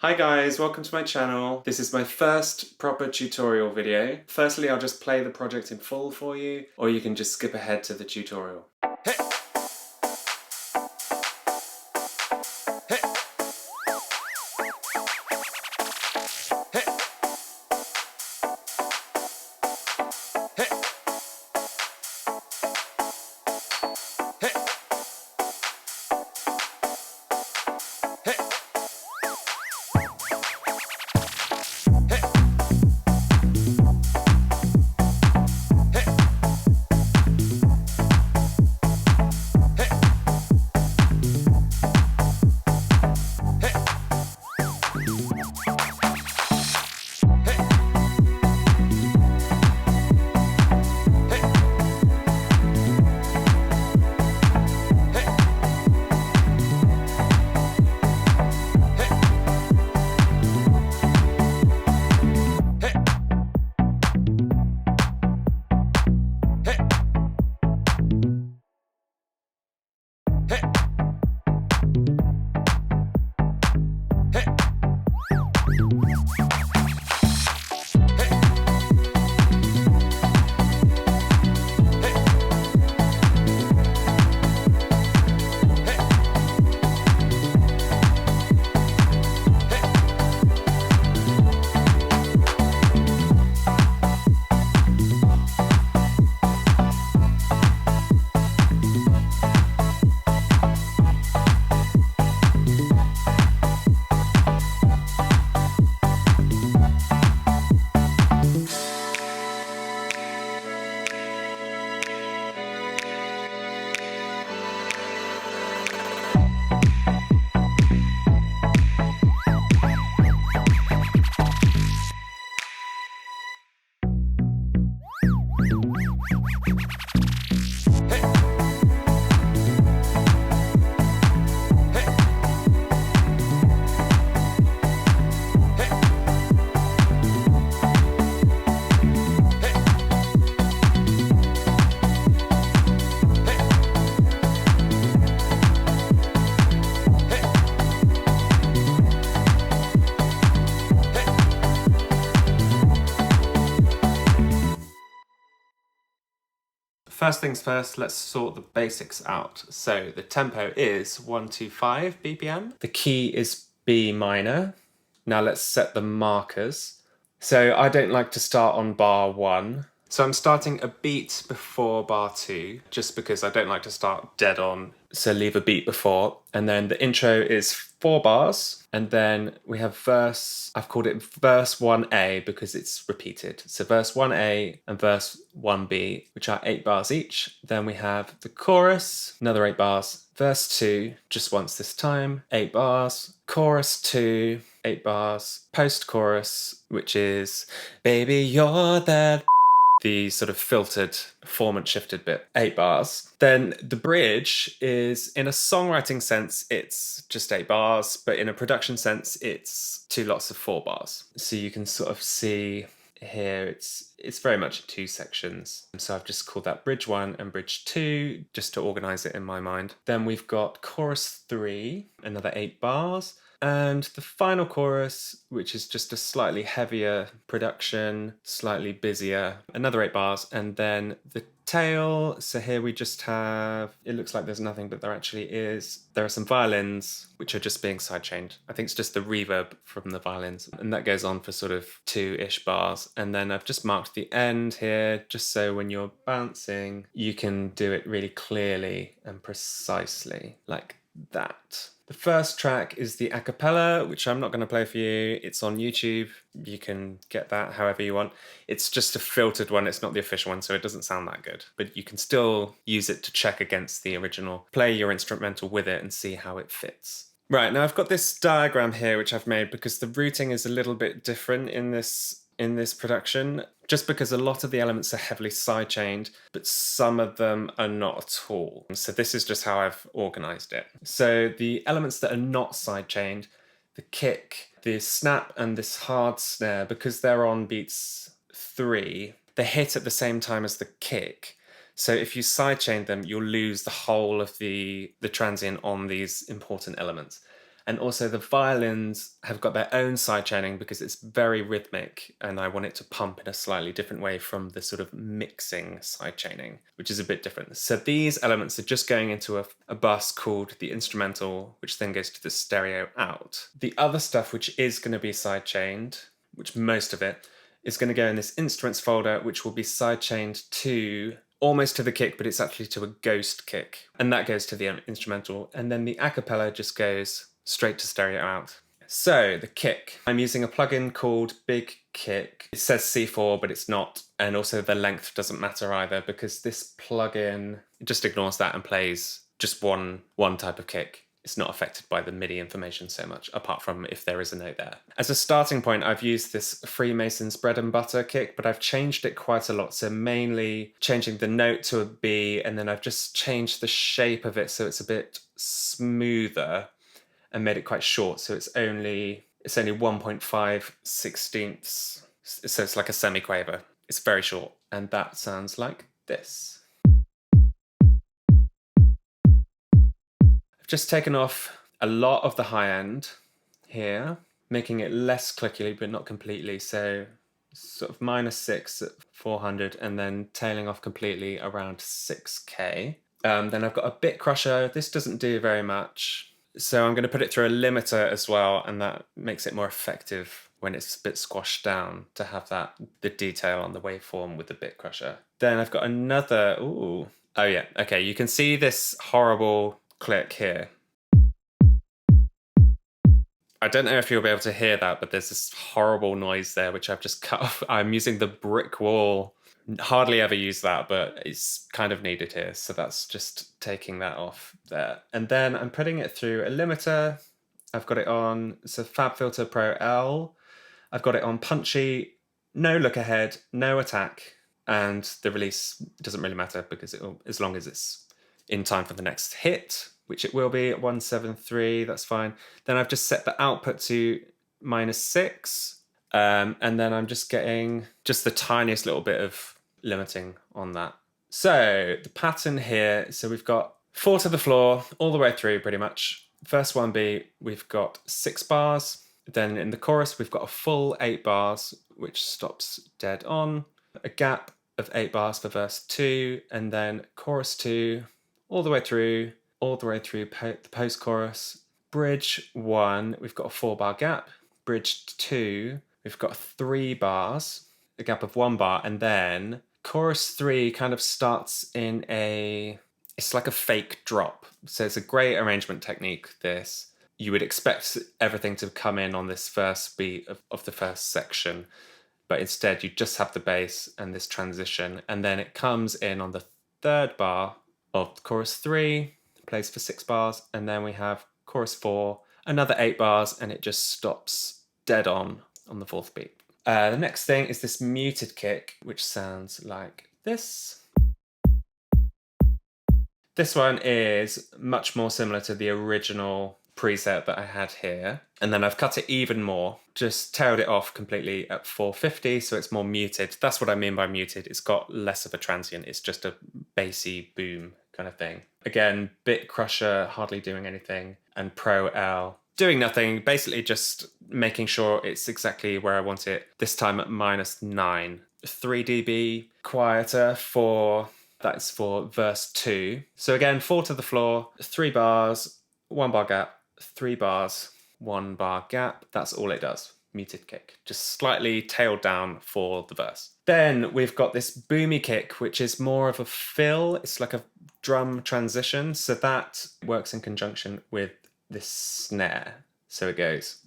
Hi guys, welcome to my channel. This is my first proper tutorial video. Firstly, I'll just play the project in full for you, or you can just skip ahead to the tutorial. First things first, let's sort the basics out. So the tempo is 125 BPM. The key is B minor. Now let's set the markers. So I don't like to start on bar 1. So I'm starting a beat before bar 2, just because I don't like to start dead on. So leave a beat before. And then the intro is 4 bars. And then we have verse, I've called it verse 1A because it's repeated. So verse 1A and verse 1B, which are 8 bars each. Then we have the chorus, another 8 bars. Verse 2, just once this time, 8 bars. Chorus 2, 8 bars. Post-chorus, which is baby, you're that the sort of filtered, formant shifted bit, 8 bars. Then the bridge is, in a songwriting sense, it's just 8 bars, but in a production sense, it's 2 lots of 4 bars. So you can sort of see here, it's very much 2 sections. So I've just called that bridge 1 and bridge 2, just to organize it in my mind. Then we've got chorus 3, another 8 bars. And the final chorus, which is just a slightly heavier production, slightly busier, another 8 bars, and then the tail. So here we just have, it looks like there's nothing, but there actually is. There are some violins, which are just being sidechained. I think it's just the reverb from the violins. And that goes on for sort of 2-ish bars. And then I've just marked the end here, just so when you're bouncing, you can do it really clearly and precisely, like that. The first track is the a cappella, which I'm not going to play for you. It's on YouTube. You can get that however you want. It's just a filtered one. It's not the official one, so it doesn't sound that good. But you can still use it to check against the original. Play your instrumental with it and see how it fits. Right, now I've got this diagram here which I've made because the routing is a little bit different in this production, just because a lot of the elements are heavily sidechained, but some of them are not at all. So this is just how I've organized it. So the elements that are not sidechained, the kick, the snap, and this hard snare, because they're on beats 3, they hit at the same time as the kick. So if you sidechain them, you'll lose the whole of the transient on these important elements. And also the violins have got their own sidechaining because it's very rhythmic and I want it to pump in a slightly different way from the sort of mixing sidechaining, which is a bit different. So these elements are just going into a bus called the instrumental, which then goes to the stereo out. The other stuff which is going to be sidechained, which most of it, is going to go in this instruments folder, which will be sidechained to almost to the kick, but it's actually to a ghost kick. And that goes to the instrumental. And then the acapella just goes straight to stereo out. So the kick, I'm using a plugin called Big Kick. It says C4, but it's not. And also the length doesn't matter either because this plugin just ignores that and plays just one type of kick. It's not affected by the MIDI information so much, apart from if there is a note there. As a starting point, I've used this Freemasons bread and butter kick, but I've changed it quite a lot. So mainly changing the note to a B, and then I've just changed the shape of it so it's a bit smoother and made it quite short. So it's only 1.5 sixteenths. So it's like a semiquaver. It's very short, and that sounds like this. Just taken off a lot of the high end here, making it less clicky, but not completely. So sort of -6 at 400 and then tailing off completely around 6K. Then I've got a bit crusher. This doesn't do very much. So I'm going to put it through a limiter as well, and that makes it more effective when it's a bit squashed down to have the detail on the waveform with the bit crusher. Then I've got another, oh yeah, okay, you can see this horrible click here. I don't know if you'll be able to hear that, but there's this horrible noise there, which I've just cut off. I'm using the brick wall. Hardly ever use that, but it's kind of needed here. So that's just taking that off there. And then I'm putting it through a limiter. I've got it on, it's a FabFilter Pro L. I've got it on punchy, no look ahead, no attack. And the release doesn't really matter because as long as it's in time for the next hit, which it will be at 173, that's fine. Then I've just set the output to -6, and then I'm just getting just the tiniest little bit of limiting on that. So the pattern here, so we've got 4 to the floor, all the way through pretty much. First 1B, we've got 6 bars. Then in the chorus, we've got a full 8 bars, which stops dead on. A gap of 8 bars for verse 2, and then chorus 2, all the way through the post-chorus. Bridge 1, we've got a 4-bar gap. Bridge 2, we've got 3 bars, a gap of 1 bar, and then chorus 3 kind of starts in it's like a fake drop. So it's a great arrangement technique, this. You would expect everything to come in on this first beat of the first section, but instead you just have the bass and this transition, and then it comes in on the 3rd bar of chorus 3, plays for 6 bars, and then we have chorus 4, another 8 bars, and it just stops dead on the 4th beat. The next thing is this muted kick, which sounds like this. This one is much more similar to the original preset that I had here. And then I've cut it even more, just tailed it off completely at 450, so it's more muted. That's what I mean by muted. It's got less of a transient. It's just a bassy boom kind of thing. Again, bit crusher, hardly doing anything, and Pro L doing nothing, basically just making sure it's exactly where I want it, this time at -9. 3 dB quieter that's for verse 2. So again, 4 to the floor, 3 bars, 1 bar gap, 3 bars, 1 bar gap. That's all it does. Muted kick, just slightly tailed down for the verse. Then we've got this boomy kick, which is more of a fill. It's like a drum transition. So that works in conjunction with this snare. So it goes.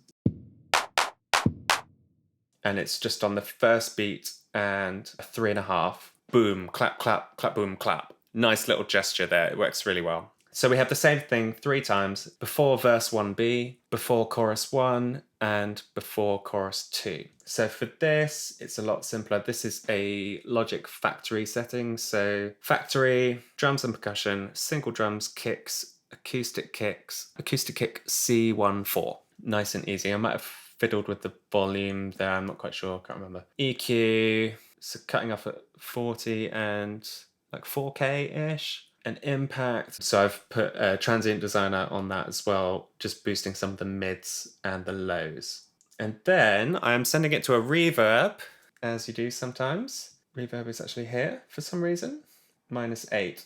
And it's just on the first beat and a 3.5. Boom, clap, clap, clap, boom, clap. Nice little gesture there. It works really well. So we have the same thing 3 times before verse 1B, before chorus 1, and before chorus 2. So for this, it's a lot simpler. This is a Logic Factory setting. So Factory, drums and percussion, single drums, kicks, acoustic kick C14. Nice and easy. I might have fiddled with the volume there. I'm not quite sure. I can't remember. EQ, so cutting off at 40 and like 4K-ish. an impact. So I've put a transient designer on that as well, just boosting some of the mids and the lows. And then I'm sending it to a reverb, as you do sometimes. Reverb is actually here for some reason, -8.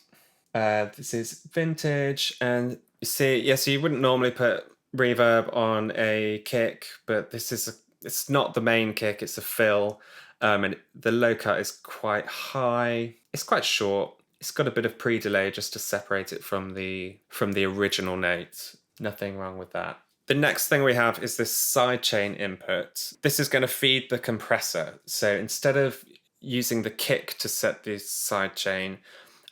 This is vintage, and you see, yes, you wouldn't normally put reverb on a kick, but it's not the main kick, it's a fill. And the low cut is quite high. It's quite short. It's got a bit of pre-delay just to separate it from the original note. Nothing wrong with that. The next thing we have is this sidechain input. This is going to feed the compressor. So instead of using the kick to set the sidechain,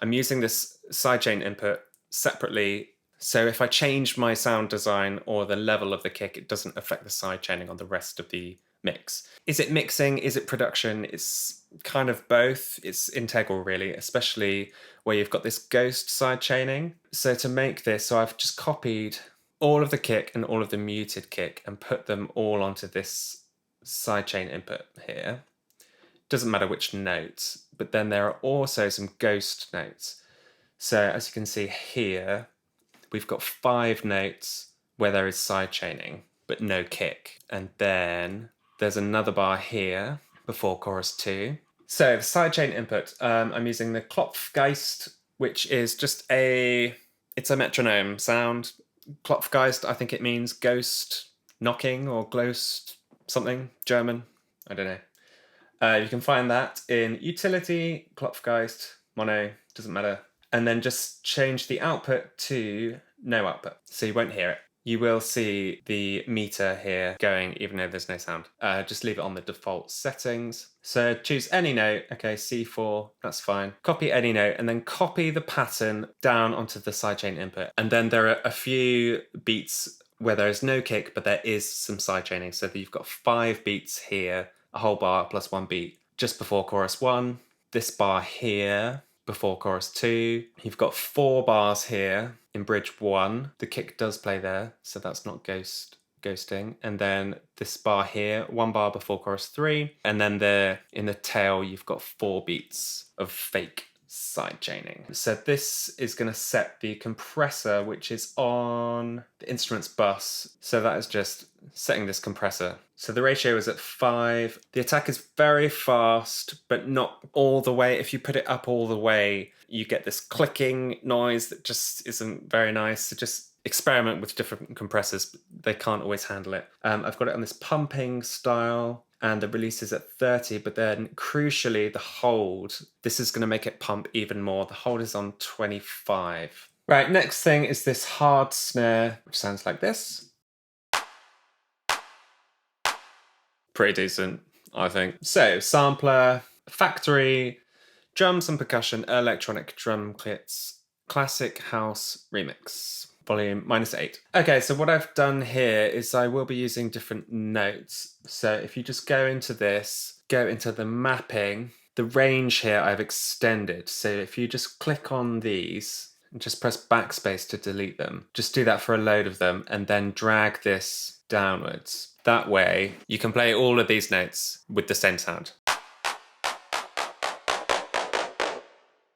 I'm using this sidechain input separately. So if I change my sound design or the level of the kick, it doesn't affect the sidechaining on the rest of the mix. Is it mixing? Is it production? It's kind of both. It's integral, really, especially where you've got this ghost sidechaining. So to make this, I've just copied all of the kick and all of the muted kick and put them all onto this sidechain input here. Doesn't matter which notes, but then there are also some ghost notes. So as you can see here, we've got 5 notes where there is sidechaining, but no kick. And then there's another bar here before chorus 2. So the sidechain input, I'm using the Klopfgeist, which is just it's a metronome sound. Klopfgeist, I think it means ghost knocking or ghost something, German, I don't know. You can find that in utility, Klopfgeist, mono, doesn't matter. And then just change the output to no output, so you won't hear it. You will see the meter here going even though there's no sound. Just leave it on the default settings. So choose any note, okay, C4, that's fine. Copy any note and then copy the pattern down onto the sidechain input. And then there are a few beats where there is no kick, but there is some sidechaining. So that you've got 5 beats here, a whole bar plus 1 beat just before chorus 1. This bar here before chorus 2. You've got 4 bars here in bridge 1. The kick does play there, so that's not ghosting. And then this bar here, 1 bar before chorus 3. And then in the tail, you've got 4 beats of fake sidechaining. So this is going to set the compressor, which is on the instruments bus. So that is just setting this compressor. So the ratio is at 5. The attack is very fast, but not all the way. If you put it up all the way, you get this clicking noise that just isn't very nice. So just experiment with different compressors. They can't always handle it. I've got it on this pumping style, and the release is at 30, but then crucially the hold, this is going to make it pump even more. The hold is on 25. Right, next thing is this hard snare, which sounds like this. Pretty decent, I think. So, sampler, factory, drums and percussion, electronic drum kits, classic house remix. Volume -8. Okay, so what I've done here is I will be using different notes. So if you just go into this, go into the mapping, the range here I've extended. So if you just click on these and just press backspace to delete them, just do that for a load of them and then drag this downwards. That way you can play all of these notes with the same sound,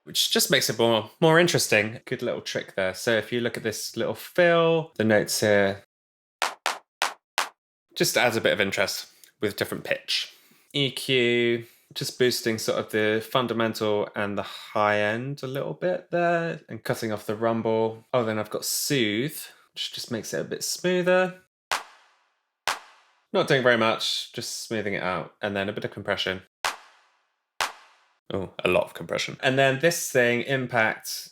which just makes it more interesting. Good little trick there. So if you look at this little fill, the notes here, just adds a bit of interest with different pitch. EQ, just boosting sort of the fundamental and the high end a little bit there and cutting off the rumble. Oh, then I've got soothe, which just makes it a bit smoother. Not doing very much, just smoothing it out. And then a bit of compression. Oh, a lot of compression. And then this thing, impact,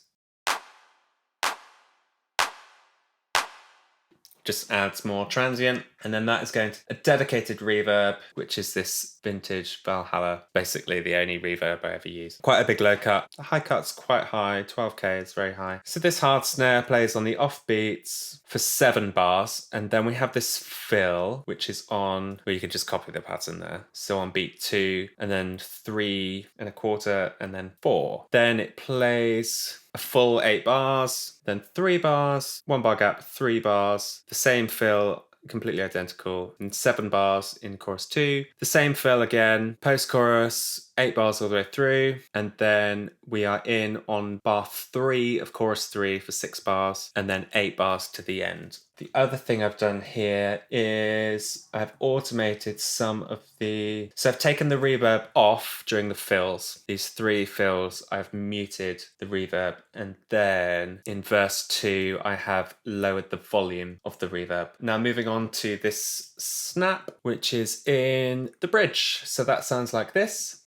just adds more transient. And then that is going to a dedicated reverb, which is this vintage Valhalla, basically the only reverb I ever use. Quite a big low cut. The high cut's quite high, 12K is very high. So this hard snare plays on the off beats for 7 bars. And then we have this fill, which is on, well, you can just copy the pattern there. So on beat 2, and then 3 1/4, and then 4. Then it plays a full 8 bars, then 3 bars, 1 bar gap, 3 bars, the same fill, completely identical, and 7 bars in chorus 2. The same fill again, post-chorus, 8 bars all the way through, and then we are in on bar 3 of chorus 3 for 6 bars, and then 8 bars to the end. The other thing I've done here is I've automated some of the... So I've taken the reverb off during the fills. These 3 fills, I've muted the reverb, and then in verse 2, I have lowered the volume of the reverb. Now moving on to this snap, which is in the bridge. So that sounds like this.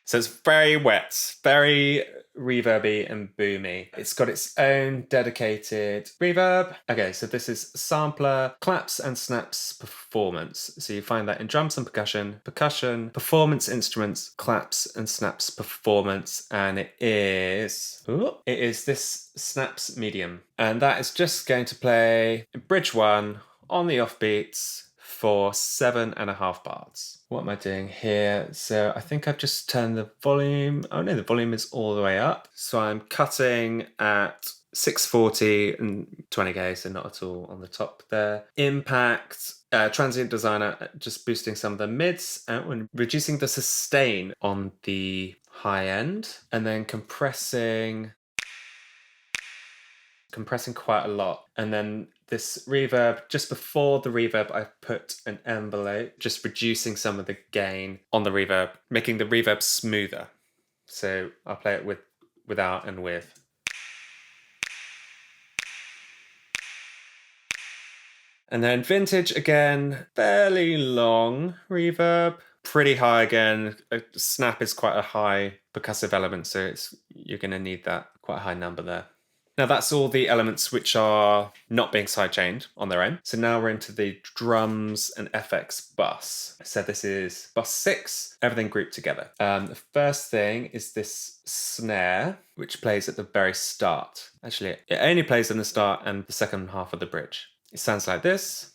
So it's very wet, very reverby and boomy. It's got its own dedicated reverb. Okay, so this is sampler, claps and snaps performance. So you find that in drums and percussion, performance instruments, claps and snaps performance, and it is this snaps medium. And that is just going to play bridge 1 on the offbeats for 7.5 bars. What am I doing here? So I think I've just turned the volume. Oh no, the volume is all the way up. So I'm cutting at 640 and 20k, so not at all on the top there. Impact, Transient Designer, just boosting some of the mids and reducing the sustain on the high end, and then compressing quite a lot. And then this reverb, just before the reverb, I've put an envelope, just reducing some of the gain on the reverb, making the reverb smoother. So I'll play it without and with. And then vintage again, fairly long reverb, pretty high again. A snap is quite a high percussive element, so you're going to need that quite a high number there. Now that's all the elements which are not being sidechained on their own. So now we're into the drums and FX bus. So this is bus 6, everything grouped together. The first thing is this snare, which plays at the very start. Actually, it only plays in the start and the second half of the bridge. It sounds like this.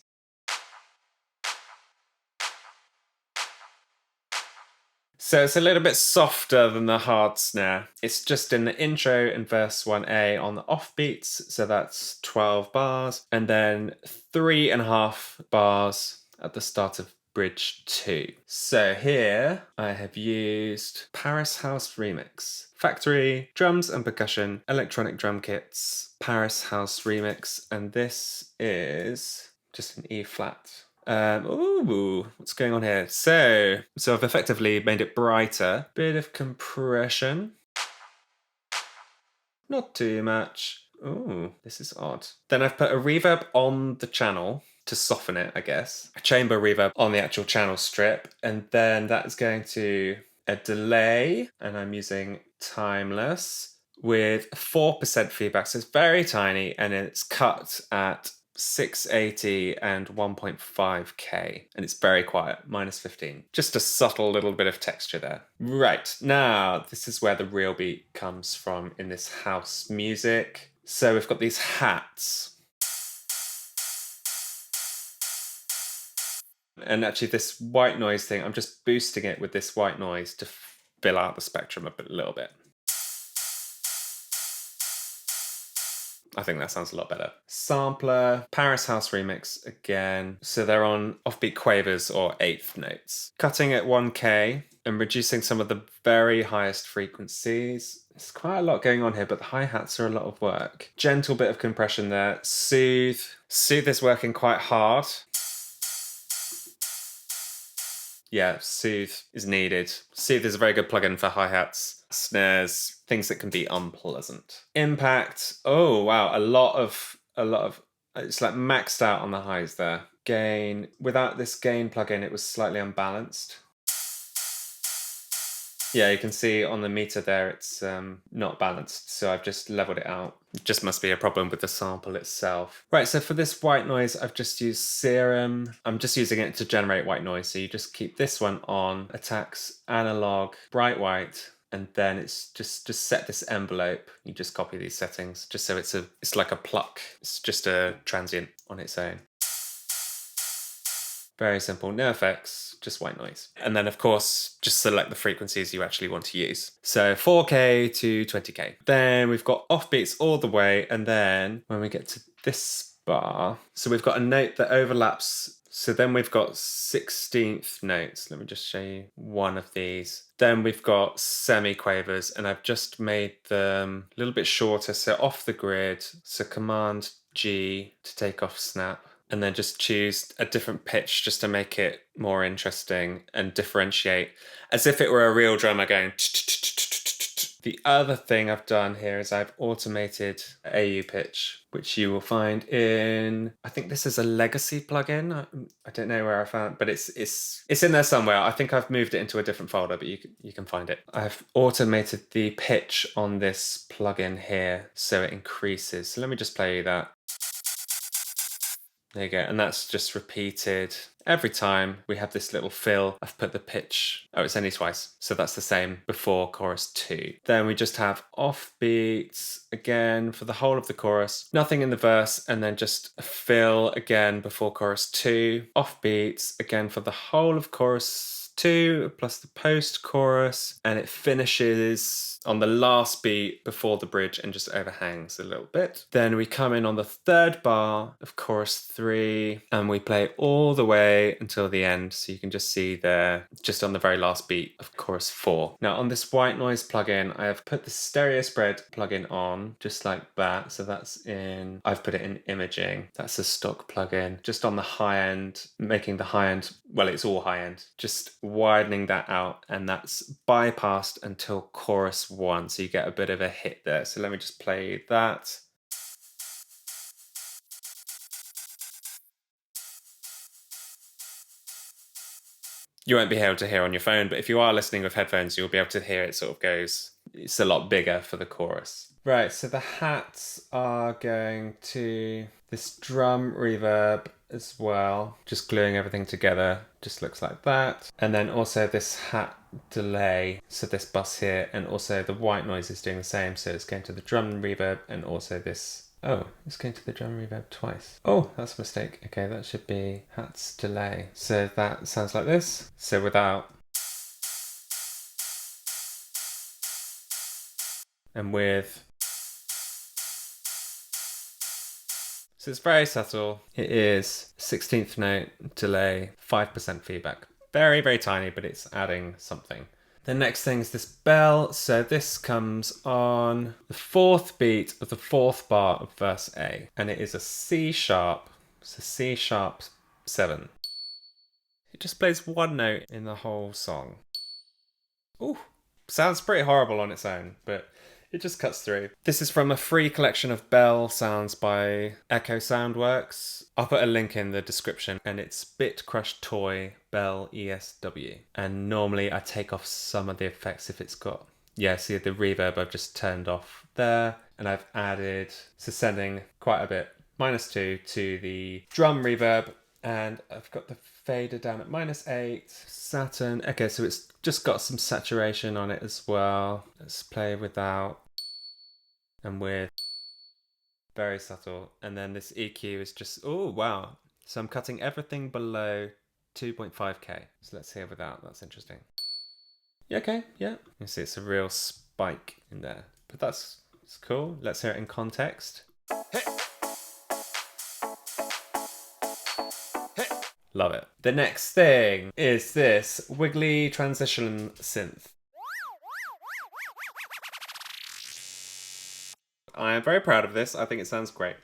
So it's a little bit softer than the hard snare. It's just in the intro in verse 1A on the offbeats, so that's 12 bars, and then 3.5 bars at the start of bridge 2. So here I have used Paris House Remix. Factory, drums and percussion, electronic drum kits, Paris House Remix, and this is just an E flat. What's going on here? So I've effectively made it brighter. Bit of compression. Not too much. Ooh, this is odd. Then I've put a reverb on the channel to soften it, I guess. A chamber reverb on the actual channel strip. And then that is going to a delay. And I'm using Timeless with 4% feedback. So it's very tiny and it's cut at 680 and 1.5k, and it's very quiet, -15. Just a subtle little bit of texture there. Right, now this is where the real beat comes from in this house music. So we've got these hats. And actually this white noise thing, I'm just boosting it with this white noise to fill out the spectrum a little bit. I think that sounds a lot better. Sampler, Paris House Remix again. So they're on offbeat quavers or eighth notes. Cutting at 1k and reducing some of the very highest frequencies. There's quite a lot going on here, but the hi-hats are a lot of work. Gentle bit of compression there. Soothe. Soothe is working quite hard. Yeah, Soothe is needed. Soothe is a very good plugin for hi-hats, snares, things that can be unpleasant. Impact. Oh wow, a lot of it's like maxed out on the highs there. Gain. Without this gain plugin, it was slightly unbalanced. Yeah, you can see on the meter there it's not balanced, so I've just leveled it out. It just must be a problem with the sample itself. Right, so for this white noise, I've just used Serum. I'm just using it to generate white noise, so you just keep this one on, attacks, analog, bright white, and then it's just set this envelope. You just copy these settings, just so it's like a pluck. It's just a transient on its own. Very simple, no effects, just white noise. And then of course, just select the frequencies you actually want to use. So 4K to 20K. Then we've got offbeats all the way. And then when we get to this bar, so we've got a note that overlaps So then we've got 16th notes. Let me just show you one of these. Then we've got semi-quavers, and I've just made them a little bit shorter, so off the grid. So Command G to take off snap, and then just choose a different pitch just to make it more interesting and differentiate, as if it were a real drummer going. The other thing I've done here is I've automated AU pitch, which you will find in, I think this is a legacy plugin. I don't know where I found it, but it's in there somewhere. I think I've moved it into a different folder, but you can find it. I've automated the pitch on this plugin here so it increases. So let me just play you that. There you go, and that's just repeated every time we have this little fill. I've put the pitch, oh, it's only twice, so that's the same before chorus 2. Then we just have offbeats again for the whole of the chorus, nothing in the verse, and then just a fill again before chorus 2, offbeats again for the whole of chorus 2 plus the post chorus, and it finishes on the last beat before the bridge and just overhangs a little bit. Then we come in on the third bar of chorus 3 and we play all the way until the end, so you can just see there just on the very last beat of chorus 4. Now on this white noise plugin, I have put the stereo spread plugin on just like that. So that's in, I've put it in imaging. That's a stock plugin just on the high end, making the high end, well, it's all high end, just widening that out, and that's bypassed until chorus 1, so you get a bit of a hit there. So let me just play that. You won't be able to hear on your phone, but if you are listening with headphones, you'll be able to hear it sort of goes, it's a lot bigger for the chorus. Right, so the hats are going to this drum reverb as well, just gluing everything together, just looks like that. And then also this hat delay, so this bus here, and also the white noise is doing the same, so it's going to the drum reverb and also this. Oh, it's going to the drum reverb twice. Oh, that's a mistake. Okay, that should be hats delay. So that sounds like this. So without, and with. So it's very subtle. It is 16th note delay, 5% feedback. Very, very tiny, but it's adding something. The next thing is this bell. So this comes on the 4th beat of the 4th bar of verse A, and it is a C sharp, so C sharp 7. It just plays one note in the whole song. Ooh, sounds pretty horrible on its own, but it just cuts through. This is from a free collection of bell sounds by Echo Soundworks. I'll put a link in the description, and it's Bit Crush Toy Bell ESW. And normally I take off some of the effects if it's got, yeah, see the reverb I've just turned off there, and I've added, so sending quite a bit, -2 to the drum reverb, and I've got the fader down at -8. Saturn, okay, so it's just got some saturation on it as well. Let's play without and with, very subtle. And then this EQ is just, oh wow. So I'm cutting everything below 2.5K. So let's hear without, that's interesting. Yeah, okay, yeah. You see it's a real spike in there, but it's cool. Let's hear it in context. Hey. Love it. The next thing is this wiggly transition synth. I am very proud of this. I think it sounds great.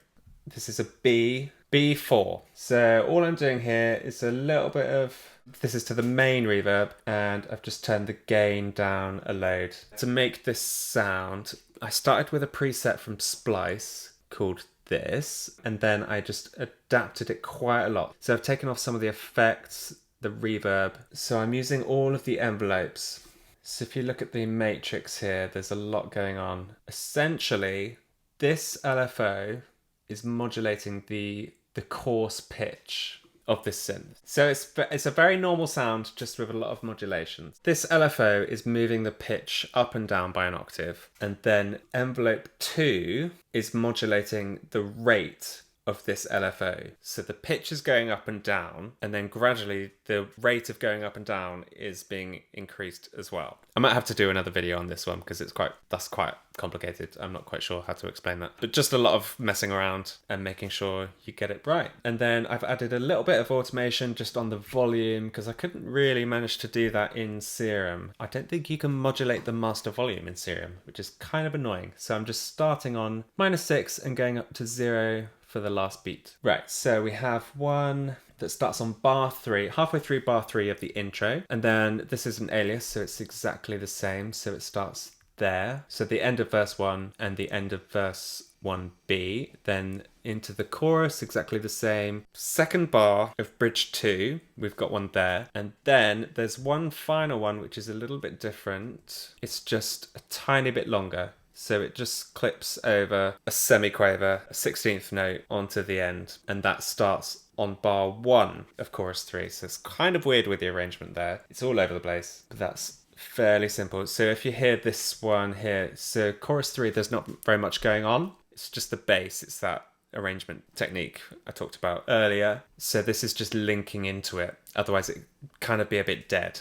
This is a B4. So all I'm doing here is a little bit of, this is to the main reverb, and I've just turned the gain down a load. To make this sound, I started with a preset from Splice called this, and then I just adapted it quite a lot. So I've taken off some of the effects, the reverb. So I'm using all of the envelopes. So if you look at the matrix here, there's a lot going on. Essentially, this LFO is modulating the coarse pitch of this synth. So it's a very normal sound, just with a lot of modulation. This LFO is moving the pitch up and down by an octave, and then envelope 2 is modulating the rate of this LFO. So the pitch is going up and down, and then gradually the rate of going up and down is being increased as well. I might have to do another video on this one because that's quite complicated. I'm not quite sure how to explain that. But just a lot of messing around and making sure you get it right. And then I've added a little bit of automation just on the volume because I couldn't really manage to do that in Serum. I don't think you can modulate the master volume in Serum, which is kind of annoying. So I'm just starting on -6 and going up to 0 for the last beat. Right, so we have one that starts on bar 3, halfway through bar 3 of the intro. And then this is an alias, so it's exactly the same. So it starts there. So the end of verse 1 and the end of verse 1B. Then into the chorus, exactly the same. Second bar of bridge 2, we've got one there. And then there's one final one, which is a little bit different. It's just a tiny bit longer. So it just clips over a semiquaver, a 16th note onto the end. And that starts on bar 1 of chorus 3. So it's kind of weird with the arrangement there. It's all over the place, but that's fairly simple. So if you hear this one here, so chorus 3, there's not very much going on. It's just the bass. It's that arrangement technique I talked about earlier. So this is just linking into it. Otherwise it kind of be a bit dead.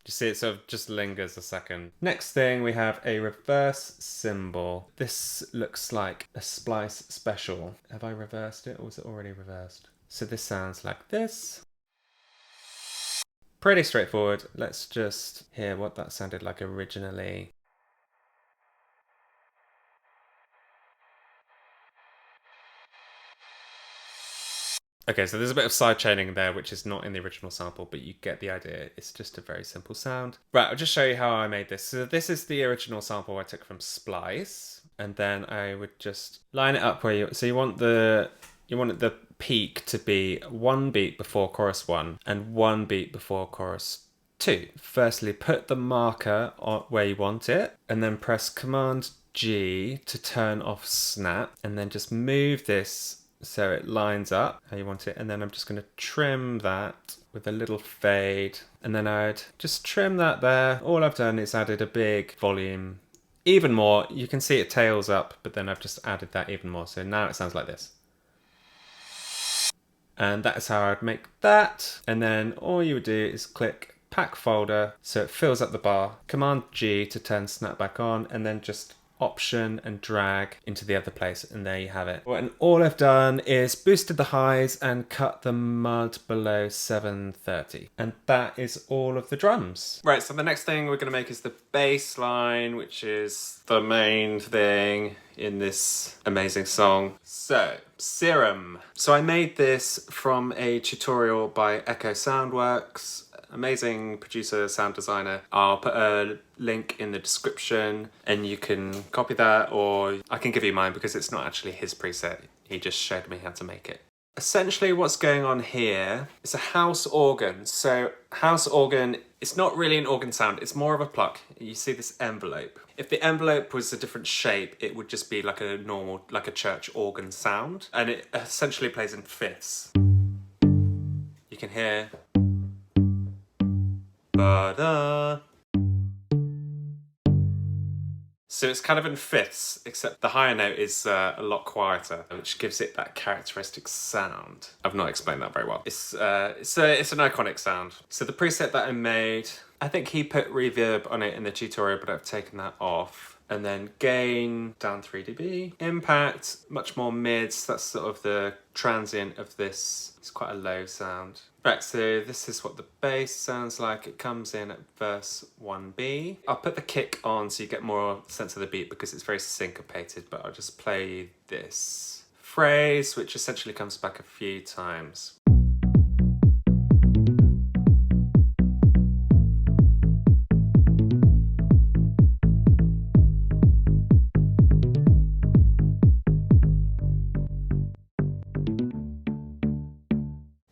See, it sort of just lingers a second. Next thing, we have a reverse cymbal. This looks like a Splice special. Have I reversed it or was it already reversed? So this sounds like this. Pretty straightforward. Let's just hear what that sounded like originally. Okay, so there's a bit of side chaining there, which is not in the original sample, but you get the idea. It's just a very simple sound. Right, I'll just show you how I made this. So this is the original sample I took from Splice, and then I would just line it up where you want the peak to be 1 beat before chorus 1 and 1 beat before chorus 2. Firstly, put the marker on where you want it, and then press Command G to turn off snap, and then just move this so it lines up how you want it. And then I'm just going to trim that with a little fade. And then I'd just trim that there. All I've done is added a big volume. Even more, you can see it tails up, but then I've just added that even more. So now it sounds like this. And that is how I'd make that. And then all you would do is click Pack Folder so it fills up the bar. Command G to turn snap back on, and then just Option and drag into the other place, and there you have it. And all I've done is boosted the highs and cut the mud below 730, and that is all of the drums. Right, so the next thing we're going to make is the bass line, which is the main thing in this amazing song. So Serum. So I made this from a tutorial by Echo Soundworks. Amazing producer, sound designer. I'll put a link in the description and you can copy that, or I can give you mine because it's not actually his preset. He just showed me how to make it. Essentially what's going on here is a house organ. So house organ, it's not really an organ sound, it's more of a pluck. You see this envelope. If the envelope was a different shape, it would just be like a normal, like a church organ sound. And it essentially plays in fifths. You can hear ba-da. So it's kind of in fifths, except the higher note is a lot quieter, which gives it that characteristic sound. I've not explained that very well. It's an iconic sound. So the preset that I made, I think he put reverb on it in the tutorial, but I've taken that off. And then gain down 3 dB. Impact, much more mids. That's sort of the transient of this. It's quite a low sound. Right, so this is what the bass sounds like. It comes in at verse 1B. I'll put the kick on so you get more sense of the beat because it's very syncopated, but I'll just play this phrase, which essentially comes back a few times.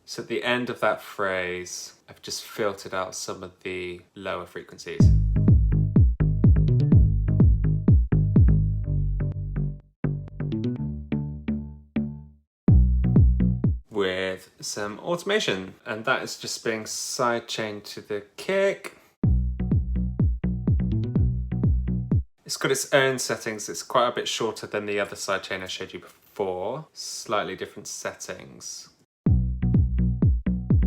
So at the end of that phrase, I've just filtered out some of the lower frequencies. With some automation, and that is just being sidechained to the kick. It's got its own settings. It's quite a bit shorter than the other sidechain I showed you before. Slightly different settings.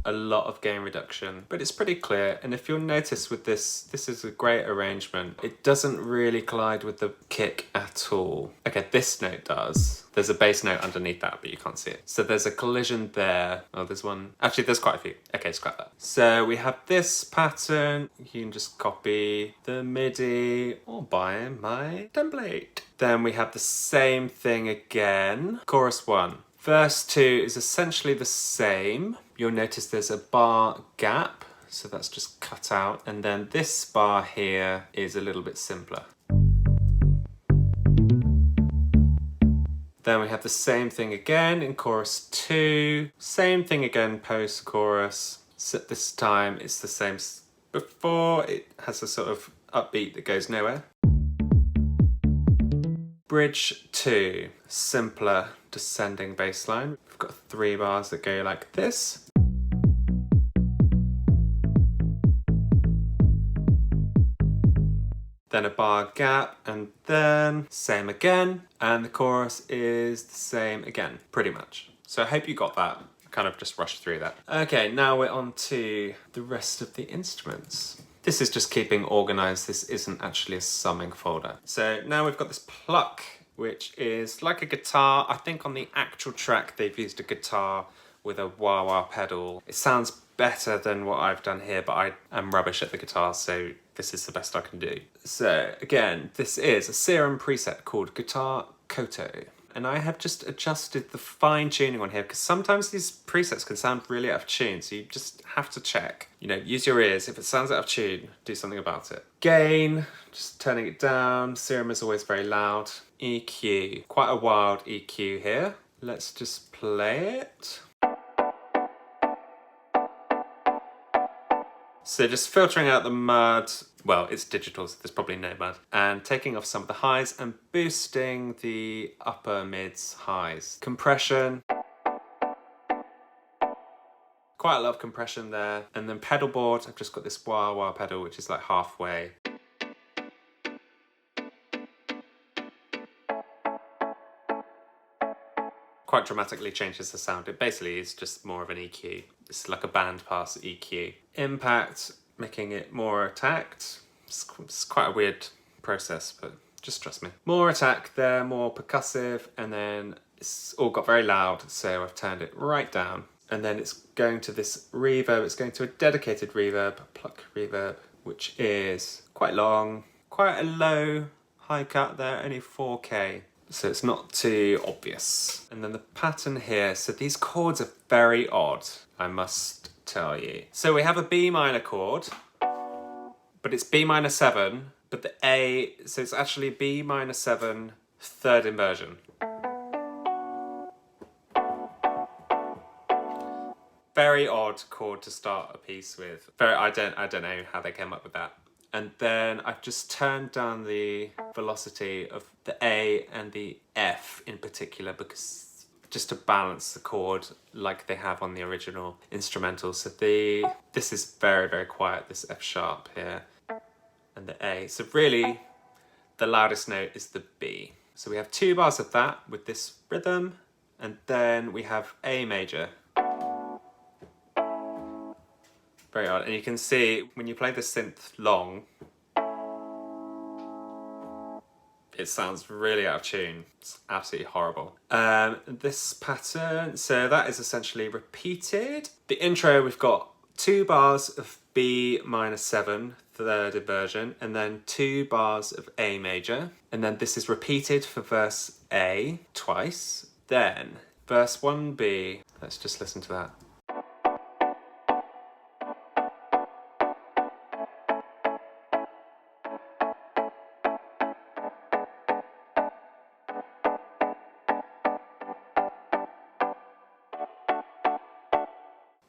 A lot of gain reduction, but it's pretty clear. And if you'll notice with this, this is a great arrangement. It doesn't really collide with the kick at all. Okay, this note does. There's a bass note underneath that, but you can't see it. So there's a collision there. Oh, there's one. Actually, there's quite a few. Okay, scrap that. So we have this pattern. You can just copy the MIDI or buy my template. Then we have the same thing again. Chorus 1. Verse 2 is essentially the same. You'll notice there's a bar gap, so that's just cut out. And then this bar here is a little bit simpler. Then we have the same thing again in chorus 2. Same thing again post-chorus. So this time it's the same as before. It has a sort of upbeat that goes nowhere. Bridge 2, simpler descending bass line. We've got 3 bars that go like this. Then a bar gap, and then same again. And the chorus is the same again, pretty much. So I hope you got that. Kind of just rushed through that. Okay, now we're on to the rest of the instruments. This is just keeping organized. This isn't actually a summing folder. So now we've got this pluck, which is like a guitar. I think on the actual track, they've used a guitar with a wah-wah pedal. It sounds better than what I've done here, but I am rubbish at the guitar, so this is the best I can do. So again, this is a Serum preset called Guitar Koto. And I have just adjusted the fine tuning on here because sometimes these presets can sound really out of tune, so you just have to check. You know, use your ears. If it sounds out of tune, do something about it. Gain, just turning it down. Serum is always very loud. EQ, quite a wild EQ here. Let's just play it. So just filtering out the mud, well, it's digital, so there's probably no mud, and taking off some of the highs and boosting the upper mids highs. Compression. Quite a lot of compression there. And then pedal board, I've just got this wah-wah pedal, which is like halfway. Quite dramatically changes the sound. It basically is just more of an EQ. It's like a band pass EQ. Impact, making it more attacked. It's quite a weird process, but just trust me. More attack there, more percussive, and then it's all got very loud, so I've turned it right down. And then it's going to this reverb, it's going to a dedicated reverb, pluck reverb, which is quite long, quite a low high cut there, only 4K. So it's not too obvious. And then the pattern here, so these chords are very odd, I must tell you. So we have a B minor chord, but it's B minor 7, but the A, so it's actually B minor 7 third inversion. Very odd chord to start a piece with. I don't know how they came up with that. And then I've just turned down the velocity of the A and the F in particular, because just to balance the chord like they have on the original instrumental. So this is very, very quiet, this F sharp here, and the A. So really, the loudest note is the B. So we have 2 bars of that with this rhythm, and then we have A major. Very odd, and you can see when you play the synth long, it sounds really out of tune. It's absolutely horrible. This pattern, so that is essentially repeated. The intro, we've got 2 bars of B minor 7, third inversion, and then 2 bars of A major. And then this is repeated for verse A twice. Then verse 1B, let's just listen to that.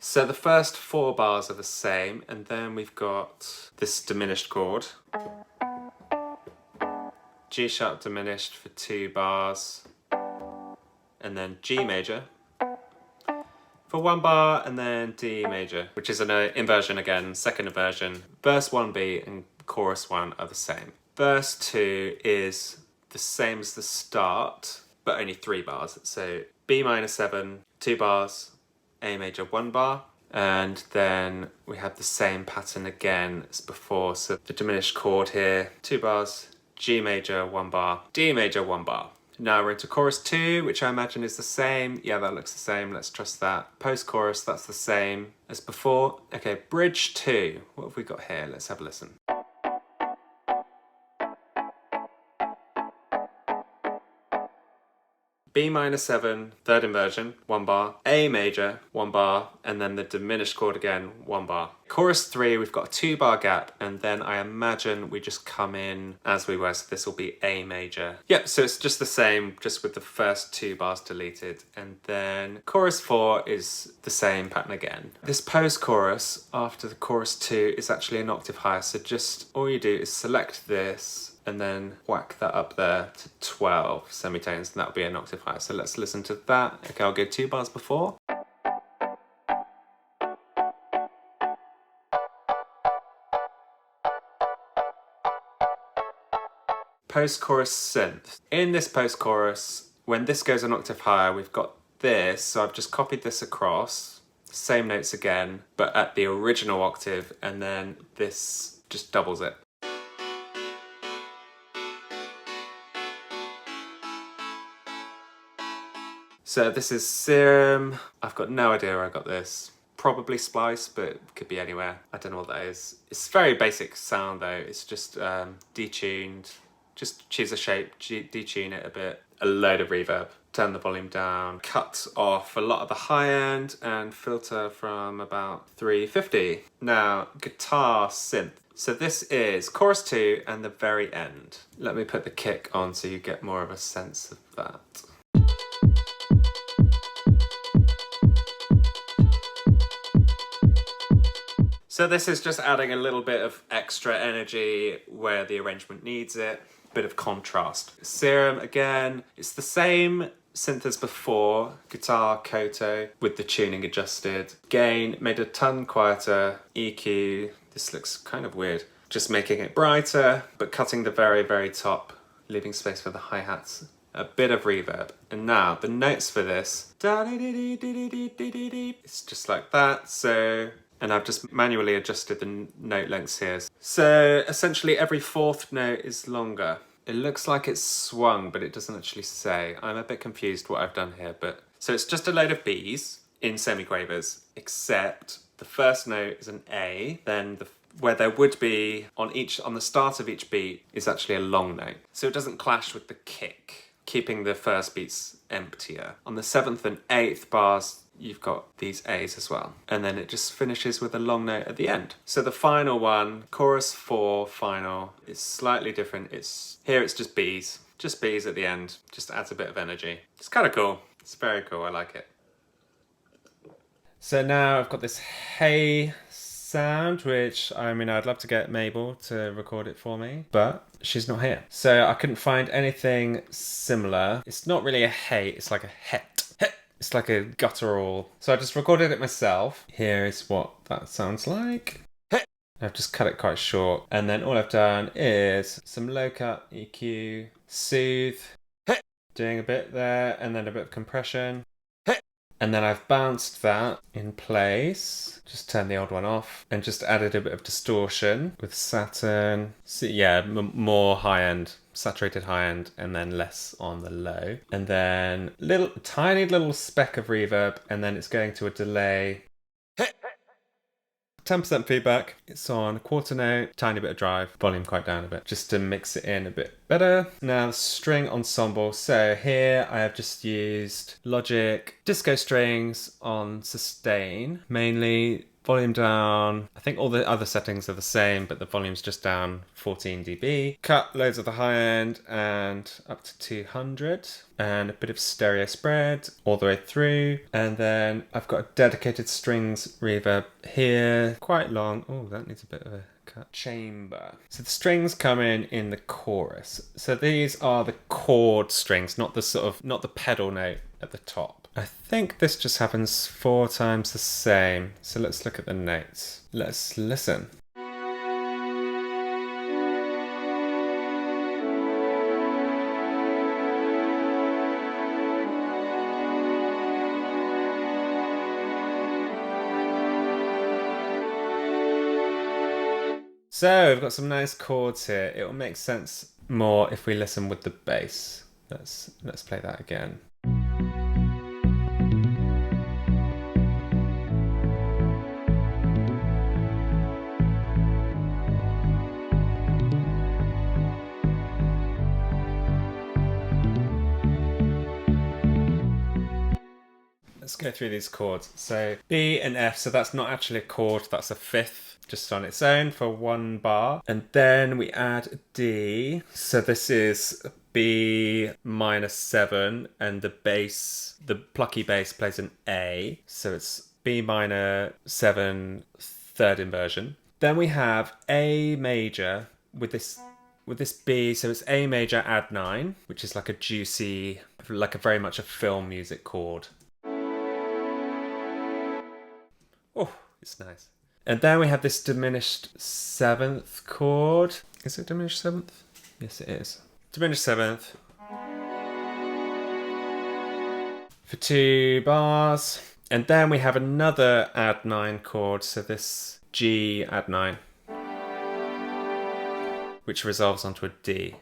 So the first 4 bars are the same, and then we've got this diminished chord. G sharp diminished for 2 bars, and then G major for 1 bar, and then D major, which is an inversion again, second inversion. Verse 1B and chorus 1 are the same. verse 2 is the same as the start, but only 3 bars. So B minor 7, 2 bars, A major 1 bar, and then we have the same pattern again as before. So the diminished chord here, 2 bars, G major 1 bar, D major 1 bar. Now we're into chorus 2, which I imagine is the same. Yeah, that looks the same. Let's trust that. Post-chorus, that's the same as before. Okay, bridge 2. What have we got here? Let's have a listen. B minor 7, third inversion, 1 bar, A major, 1 bar, and then the diminished chord again, 1 bar. Chorus 3, we've got a 2 bar gap, and then I imagine we just come in as we were, so this will be A major. Yep, so it's just the same, just with the first 2 bars deleted. And then chorus 4 is the same pattern again. This post-chorus, after the chorus 2, is actually an octave higher, so just all you do is select this, and then whack that up there to 12 semitones, and that'll be an octave higher. So let's listen to that. Okay, I'll go 2 bars before. Post-chorus synth. In this post-chorus, when this goes an octave higher, we've got this, so I've just copied this across, same notes again, but at the original octave, and then this just doubles it. So this is Serum. I've got no idea where I got this. Probably Splice, but it could be anywhere. I don't know what that is. It's very basic sound though. It's just detuned. Just choose a shape, detune it a bit. A load of reverb. Turn the volume down. Cut off a lot of the high end and filter from about 350. Now, guitar synth. So this is chorus 2 and the very end. Let me put the kick on so you get more of a sense of that. So this is just adding a little bit of extra energy where the arrangement needs it, bit of contrast. Serum, again, it's the same synth as before, guitar koto with the tuning adjusted. Gain made a ton quieter, EQ, this looks kind of weird. Just making it brighter, but cutting the very, very top, leaving space for the hi-hats. A bit of reverb. And now the notes for this, it's just like that, so... And I've just manually adjusted the note lengths here. So essentially every 4th note is longer. It looks like it's swung, but it doesn't actually say. I'm a bit confused what I've done here, but... So it's just a load of Bs in semiquavers, except the first note is an A, then where there would be on the start of each beat is actually a long note. So it doesn't clash with the kick, keeping the first beats emptier. On the 7th and 8th bars, you've got these A's as well. And then it just finishes with a long note at the end. So the final one, chorus 4 final, is slightly different. Here it's just B's at the end. Just adds a bit of energy. It's kind of cool. It's very cool, I like it. So now I've got this hey sound, which, I mean, I'd love to get Mabel to record it for me, but she's not here. So I couldn't find anything similar. It's not really a hey, it's like a het. It's like a guttural. So I just recorded it myself. Here is what that sounds like. I've just cut it quite short. And then all I've done is some low cut, EQ, soothe, doing a bit there, and then a bit of compression. And then I've bounced that in place. Just turned the old one off and just added a bit of distortion with Saturn. So yeah, more high end. Saturated high end and then less on the low, and then tiny little speck of reverb, and then it's going to a delay. 10% feedback. It's on quarter note, tiny bit of drive, volume quite down a bit, just to mix it in a bit better. Now the string ensemble. So here I have just used Logic disco strings on sustain, mainly. Volume down. I think all the other settings are the same, but the volume's just down 14 dB. Cut loads of the high end and up to 200. And a bit of stereo spread all the way through. And then I've got a dedicated strings reverb here. Quite long. Oh, that needs a bit of a cut. Chamber. So the strings come in the chorus. So these are the chord strings, not the pedal note at the top. I think this just happens 4 times the same. So let's look at the notes. Let's listen. So we've got some nice chords here. It will make sense more if we listen with the bass. Let's play that again. Let's go through these chords. So B and F, so that's not actually a chord, that's a fifth just on its own for 1 bar. And then we add D. So this is B minus 7 and the bass, the plucky bass plays an A. So it's B minor 7 third inversion. Then we have A major with this B, so it's A major add 9, which is like a juicy, like a very much a film music chord. Oh, it's nice. And then we have this diminished 7th chord. Is it diminished 7th? Yes, it is. Diminished 7th. For 2 bars. And then we have another add 9 chord, so this G add 9, which resolves onto a D.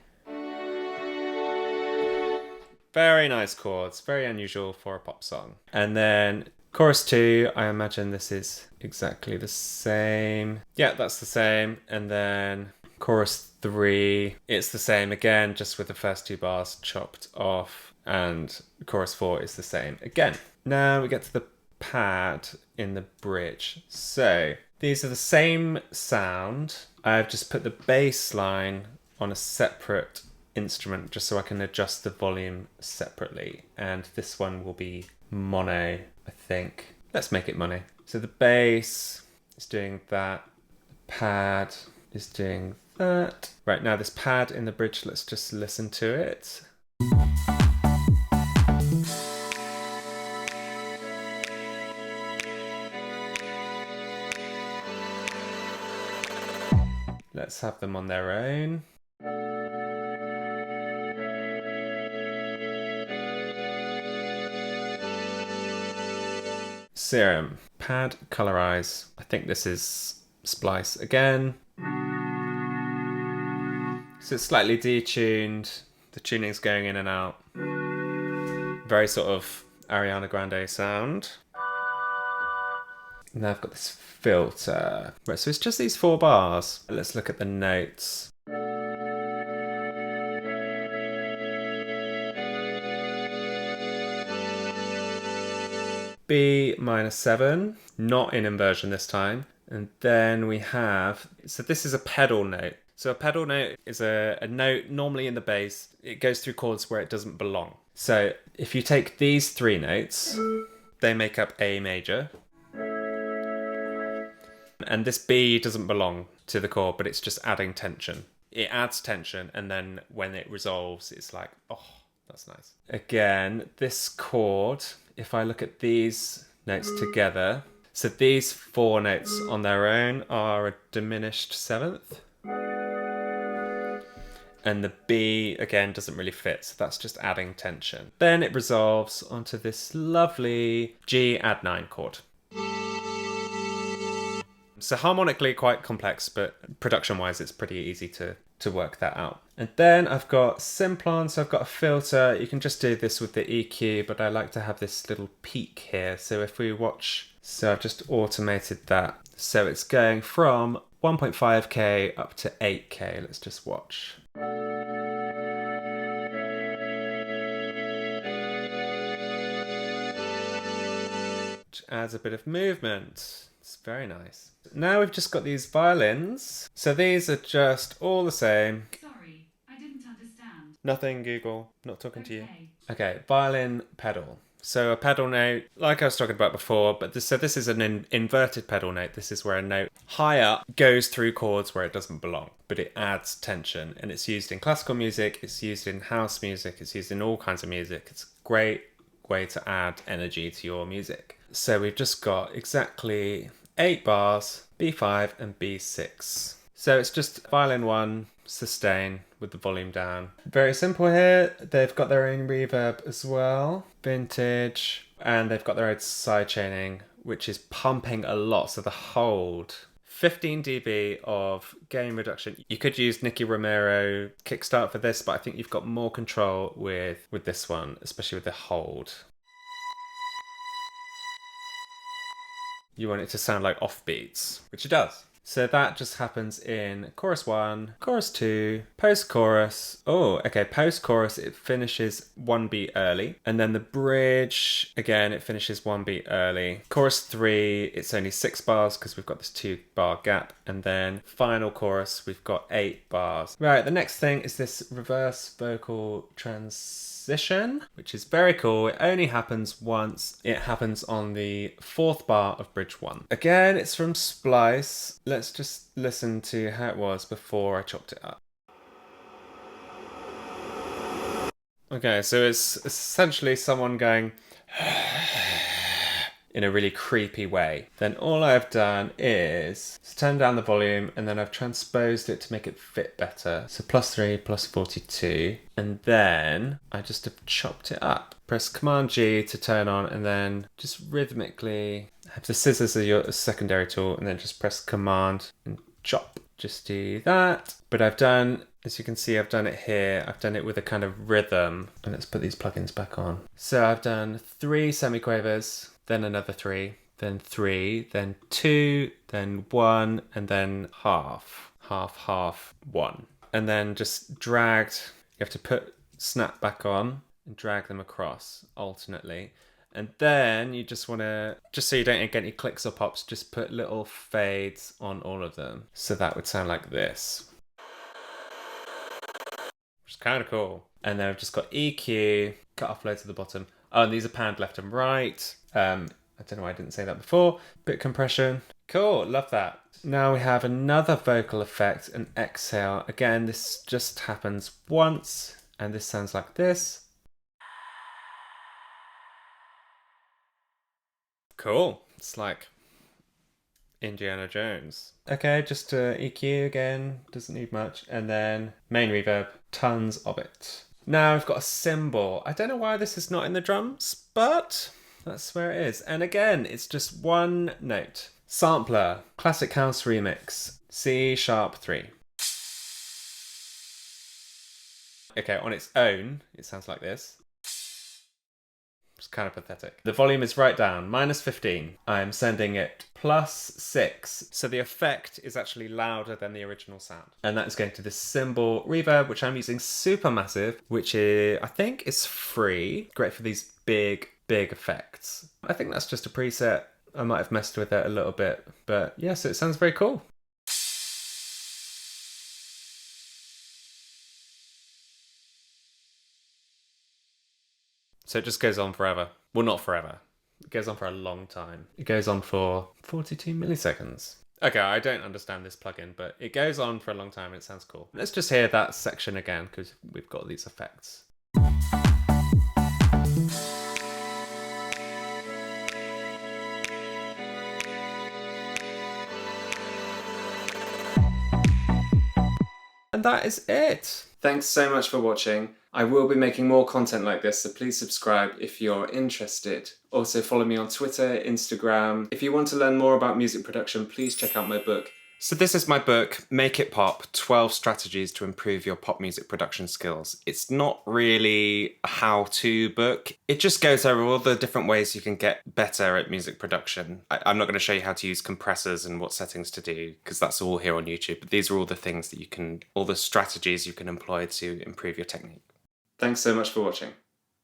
Very nice chords, very unusual for a pop song. And then chorus 2, I imagine this is exactly the same. Yeah, that's the same. And then chorus 3, it's the same again, just with the first 2 bars chopped off. And chorus 4 is the same again. Now we get to the pad in the bridge. So these are the same sound. I've just put the bass line on a separate instrument just so I can adjust the volume separately. And this one will be mono, I think. Let's make it mono. So the bass is doing that. The pad is doing that. Right, now this pad in the bridge, let's just listen to it. Let's have them on their own. Serum, pad, colorize. I think this is splice again. So it's slightly detuned. The tuning's going in and out. Very sort of Ariana Grande sound. Now I've got this filter. Right, so it's just these 4 bars. Let's look at the notes. B minus 7, not in inversion this time. And then we have, so this is a pedal note. So a pedal note is a note normally in the bass. It goes through chords where it doesn't belong. So if you take these 3 notes, they make up A major. And this B doesn't belong to the chord, but it's just adding tension. It adds tension, and then when it resolves, it's like, oh, that's nice. Again, this chord, if I look at these notes together, so these 4 notes on their own are a diminished 7th. And the B, again, doesn't really fit, so that's just adding tension. Then it resolves onto this lovely G add 9 chord. So harmonically quite complex, but production-wise it's pretty easy to work that out. And then I've got Simplon, so I've got a filter. You can just do this with the EQ, but I like to have this little peak here. So if we watch, so I've just automated that. So it's going from 1.5K up to 8K. Let's just watch. Which adds a bit of movement. It's very nice. Now we've just got these violins. So these are just all the same. Sorry, I didn't understand. Nothing, Google. Not talking to you. Okay, violin pedal. So a pedal note, like I was talking about before, but this is an inverted pedal note. This is where a note higher goes through chords where it doesn't belong, but it adds tension. And it's used in classical music, it's used in house music, it's used in all kinds of music. It's a great way to add energy to your music. So we've just got exactly 8 bars, B5 and B6. So it's just violin 1, sustain with the volume down. Very simple here. They've got their own reverb as well, vintage, and they've got their own side chaining, which is pumping a lot. So the hold 15 dB of gain reduction. You could use Nicky Romero Kickstart for this, but I think you've got more control with this one, especially with the hold. You want it to sound like offbeats, which it does. So that just happens in chorus 1, chorus 2, post-chorus. Oh, okay, post-chorus it finishes 1 beat early. And then the bridge, again, it finishes 1 beat early. Chorus 3, it's only 6 bars because we've got this 2-bar gap. And then final chorus, we've got 8 bars. Right, the next thing is this reverse vocal transition, which is very cool. It only happens once. It happens on the 4th bar of bridge 1. Again, it's from Splice. Let's just listen to how it was before I chopped it up. Okay, so it's essentially someone going in a really creepy way. Then all I've done is turn down the volume and then I've transposed it to make it fit better. So +3, +42. And then I just have chopped it up. Press Command G to turn on and then just rhythmically have the scissors as your secondary tool and then just press Command and chop. Just do that. But I've done, as you can see, I've done it here. I've done it with a kind of rhythm. And let's put these plugins back on. So I've done 3 semiquavers, then another 3, then 3, then 2, then 1, and then half, half, half, 1. And then just dragged, you have to put snap back on and drag them across alternately. And then you just want to, just so you don't get any clicks or pops, just put little fades on all of them. So that would sound like this. Which is kind of cool. And then I've just got EQ, cut off loads at the bottom. Oh, and these are panned left and right. I don't know why I didn't say that before. Bit compression. Cool, love that. Now we have another vocal effect, an exhale. Again, this just happens once, and this sounds like this. Cool. It's like Indiana Jones. Okay, just EQ again, doesn't need much. And then main reverb, tons of it. Now I've got a cymbal. I don't know why this is not in the drums, but that's where it is. And again, it's just one note. Sampler, Classic House Remix, C#3. Okay, on its own, it sounds like this. It's kind of pathetic. The volume is right down, -15. I'm sending it +6. So the effect is actually louder than the original sound. And that is going to this cymbal reverb, which I'm using Supermassive, which is, I think is free. Great for these big effects. I think that's just a preset. I might have messed with it a little bit, but yeah, so it sounds very cool. So it just goes on forever. Well, not forever. It goes on for a long time. It goes on for 42 milliseconds. Okay, I don't understand this plugin, but it goes on for a long time and it sounds cool. Let's just hear that section again because we've got these effects. And that is it. Thanks so much for watching. I will be making more content like this, so please subscribe if you're interested. Also follow me on Twitter, Instagram. If you want to learn more about music production, please check out my book. So this is my book, Make It Pop, 12 Strategies to Improve Your Pop Music Production Skills. It's not really a how-to book. It just goes over all the different ways you can get better at music production. I'm not going to show you how to use compressors and what settings to do, because that's all here on YouTube. But these are all the things that you can, all the strategies you can employ to improve your technique. Thanks so much for watching.